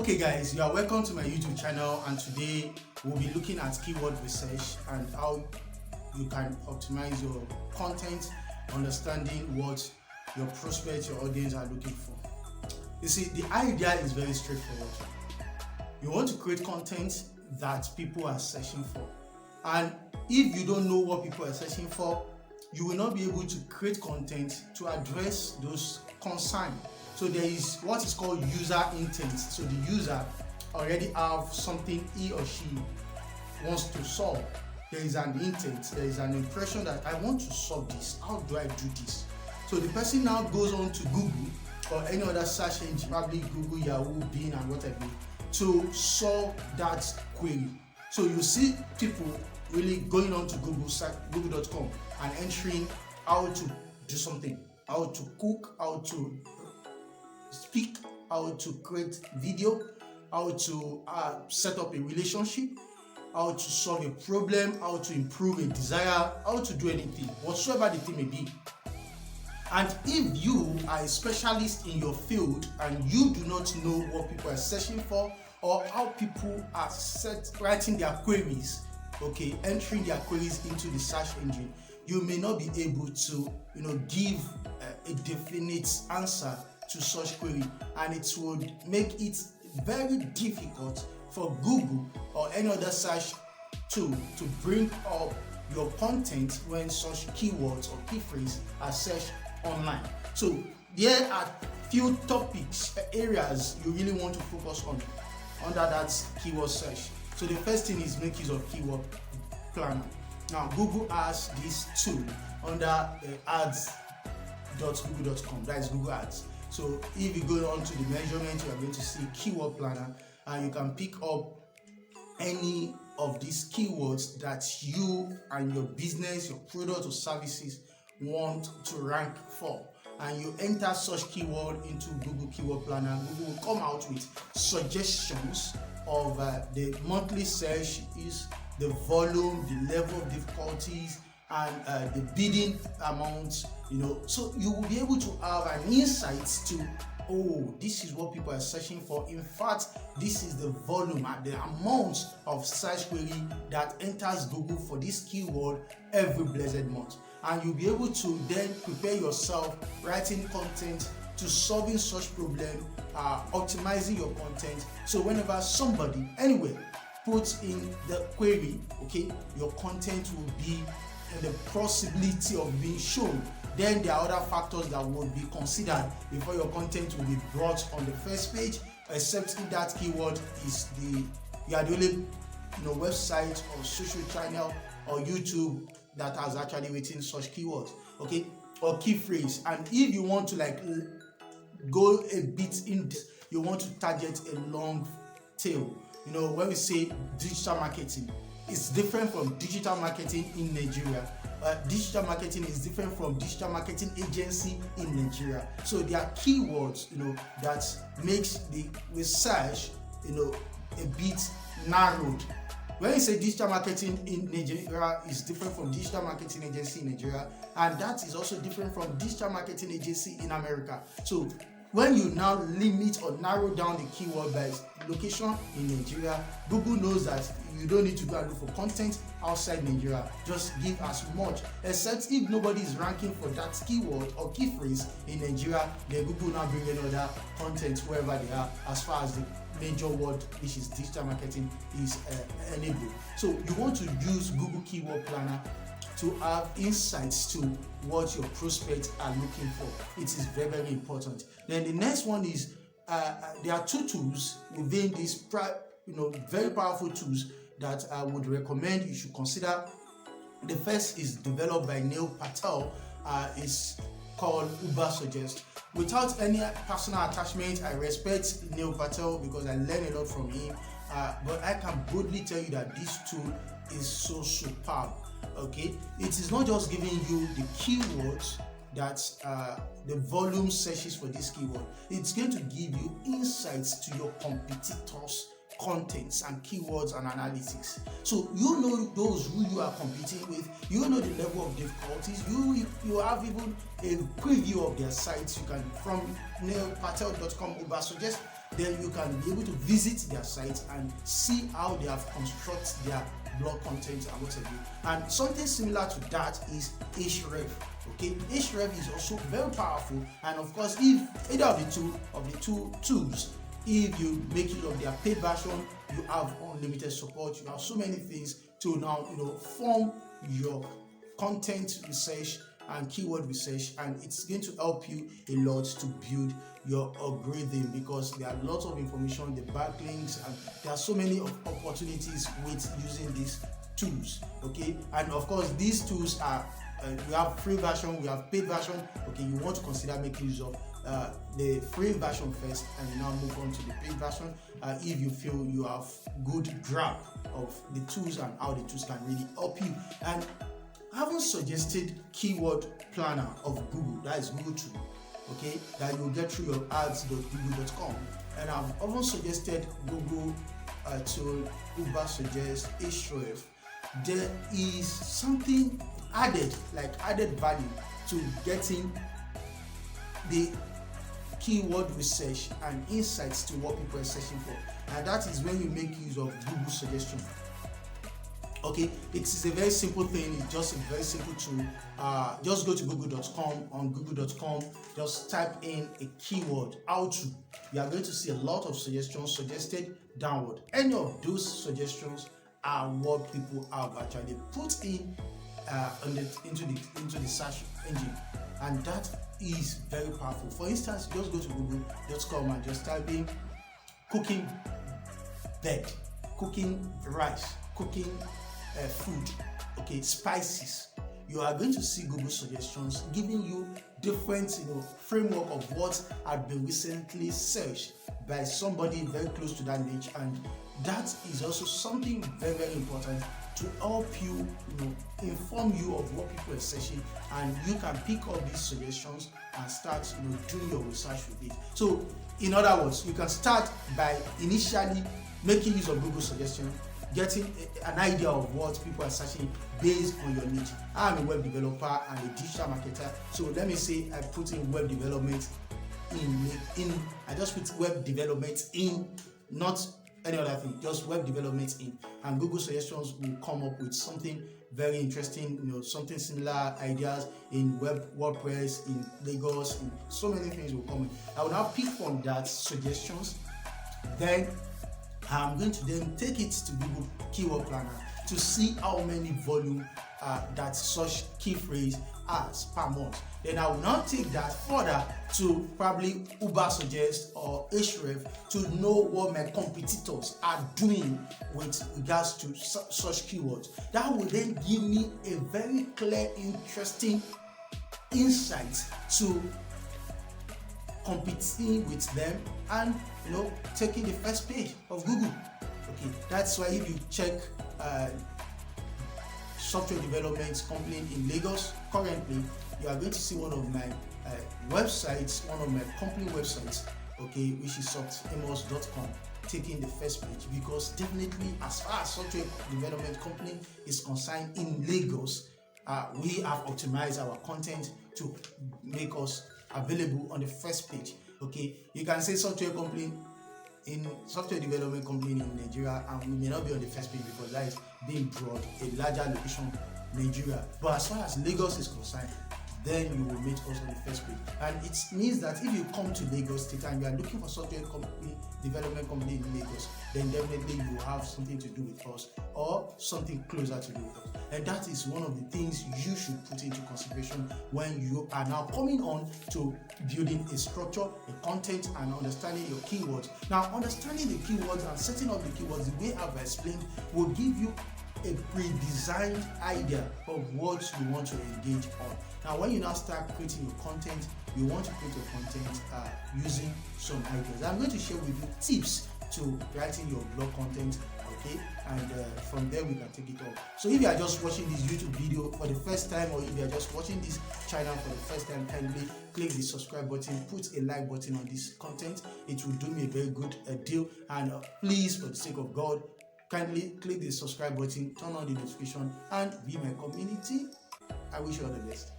Okay guys, you are welcome to my YouTube channel, and today we'll be looking at keyword research and how you can optimize your content, understanding what your prospects, your audience are looking for. You see, the idea is very straightforward. You want to create content that people are searching for, and if you don't know what people are searching for, you will not be able to create content to address those concerns. So there is what is called user intent. So the user already have something he or she wants to solve. There is an intent, there is an impression that I want to solve this. How do I do this? So the person now goes on to Google or any other search engine, probably Google, Yahoo, Bing, and whatever, to solve that query. So you see people really going on to google.com and entering how to do something, how to cook, how to speak, how to create video, how to set up a relationship, how to solve a problem, how to improve a desire, how to do anything, whatsoever the thing may be. And if you are a specialist in your field and you do not know what people are searching for or how people are writing their queries, entering their queries into the search engine, you may not be able to give a definite answer to such query, and it would make it very difficult for Google or any other search tool to bring up your content when such keywords or key phrases are searched online. So there are few topics, areas you really want to focus on under that keyword search. So the first thing is make use of keyword planner. Now Google has this tool under ads.google.com, that is Google Ads. So if you go on to the measurement, you are going to see keyword planner, and you can pick up any of these keywords that you and your business, your product or services want to rank for, and you enter such keyword into Google Keyword Planner. Google will come out with suggestions of the monthly search is, the volume, the level of difficulties, and the bidding amount, so you will be able to have an insight to, this is what people are searching for. In fact, this is the volume and the amount of search query that enters Google for this keyword every blessed month. And you'll be able to then prepare yourself, writing content to solving such problem, optimizing your content. So whenever somebody anywhere puts in the query, your content will be in the possibility of being shown. Then there are other factors that would be considered before your content will be brought on the first page, except if that keyword is you are the only website or social channel or YouTube that has actually written such keywords, or key phrase. And if you want to go a bit in this, you want to target a long tail. When we say digital marketing, it's different from digital marketing in Nigeria. Digital marketing is different from digital marketing agency in Nigeria. So there are keywords, that makes the research, a bit narrowed. When you say digital marketing in Nigeria is different from digital marketing agency in Nigeria, and that is also different from digital marketing agency in America. So when you now limit or narrow down the keyword by location in Nigeria, Google knows that you don't need to go and look for content outside Nigeria. Just give as much, except if nobody is ranking for that keyword or key phrase in Nigeria, then Google now bring another content wherever they are, as far as the major word, which is digital marketing, is enabled. So you want to use Google Keyword Planner to have insights to what your prospects are looking for. It is very, very important. Then the next one is there are two tools within these very powerful tools that I would recommend you should consider. The first is developed by Patel. It's called Suggest. Without any personal attachment, I respect Patel because I learn a lot from him. But I can boldly tell you that this tool is so superb. It is not just giving you the keywords that the volume searches for this keyword. It's going to give you insights to your competitors' contents and keywords and analytics. So you know those who you are competing with, you know the level of difficulties, you have even a preview of their sites. You can, from patel.com, Suggest, then you can be able to visit their site and see how they have constructed their blog content and what have you. And something similar to that is Ahref. Okay, Ahref is also very powerful, and of course, if either of the two tools, if you make use of their paid version, you have unlimited support. You have so many things to now form your content research and keyword research, and it's going to help you a lot to build your algorithm, because there are lots of information, the backlinks, and there are so many opportunities with using these tools. Okay, and of course these tools are we have free version, we have paid version. Okay, you want to consider making use of the free version first, and you now move on to the paid version if you feel you have good grasp of the tools and how the tools can really help you. And I haven't suggested keyword planner of Google, that is Google tool, okay, that you will get through your ads.google.com, and I've often suggested Google tool, Uber suggest, Ahref. There is something added, like added value to getting the keyword research and insights to what people are searching for, and that is when you make use of Google suggestion. Okay, it is a very simple thing. It's just a very simple tool. Just go to google.com. On google.com, just type in a keyword, how to. You are going to see a lot of suggestions suggested downward. Any of those suggestions are what people have actually put in into the search engine, and that is very powerful. For instance, just go to google.com and just type in cooking bed, cooking rice, cooking food, okay, spices. You are going to see Google suggestions giving you different framework of what had been recently searched by somebody very close to that niche, and that is also something very, very important to help you, inform you of what people are searching, and you can pick up these suggestions and start doing your research with it. So in other words, you can start by initially making use of Google suggestion, getting an idea of what people are searching based on your niche. I'm a web developer and a digital marketer, so let me say I put in web development I just put web development in, not any other thing, just web development in, and Google suggestions will come up with something very interesting, something similar ideas in WordPress, in Lagos, in so many things will come in. I will now pick from that suggestions, then I'm going to then take it to Google Keyword Planner to see how many volume that such key phrase has per month. Then I will now take that further to probably Uber Suggest or Ahref to know what my competitors are doing with regards to such keywords. That will then give me a very clear, interesting insight to competing with them and taking the first page of Google. Okay, that's why if you check software development company in Lagos currently, you are going to see one of my websites, one of my company websites, okay, which is softamos.com, taking the first page, because definitely as far as software development company is concerned in Lagos, we have optimized our content to make us available on the first page. Okay, you can say software development company in Nigeria, and we may not be on the first page because that is being broad, a larger location, Nigeria. But as far as Lagos is concerned, then you will meet us on the first page. And it means that if you come to Lagos State and you are looking for software development company in Lagos, then definitely you will have something to do with us or something closer to do with us. And that is one of the things you should put into consideration when you are now coming on to building a structure, a content, and understanding your keywords. Now, understanding the keywords and setting up the keywords the way I've explained will give you a pre-designed idea of what you want to engage on. Now, when you now start creating your content, you want to create your content using some ideas. I'm going to share with you tips to writing your blog content, okay? And from there we can take it on. So if you are just watching this YouTube video for the first time, or if you are just watching this channel for the first time, kindly click the subscribe button, put a like button on this content. It will do me a very good deal. And please, for the sake of God, kindly click the subscribe button, turn on the notification, and be my community. I wish you all the best.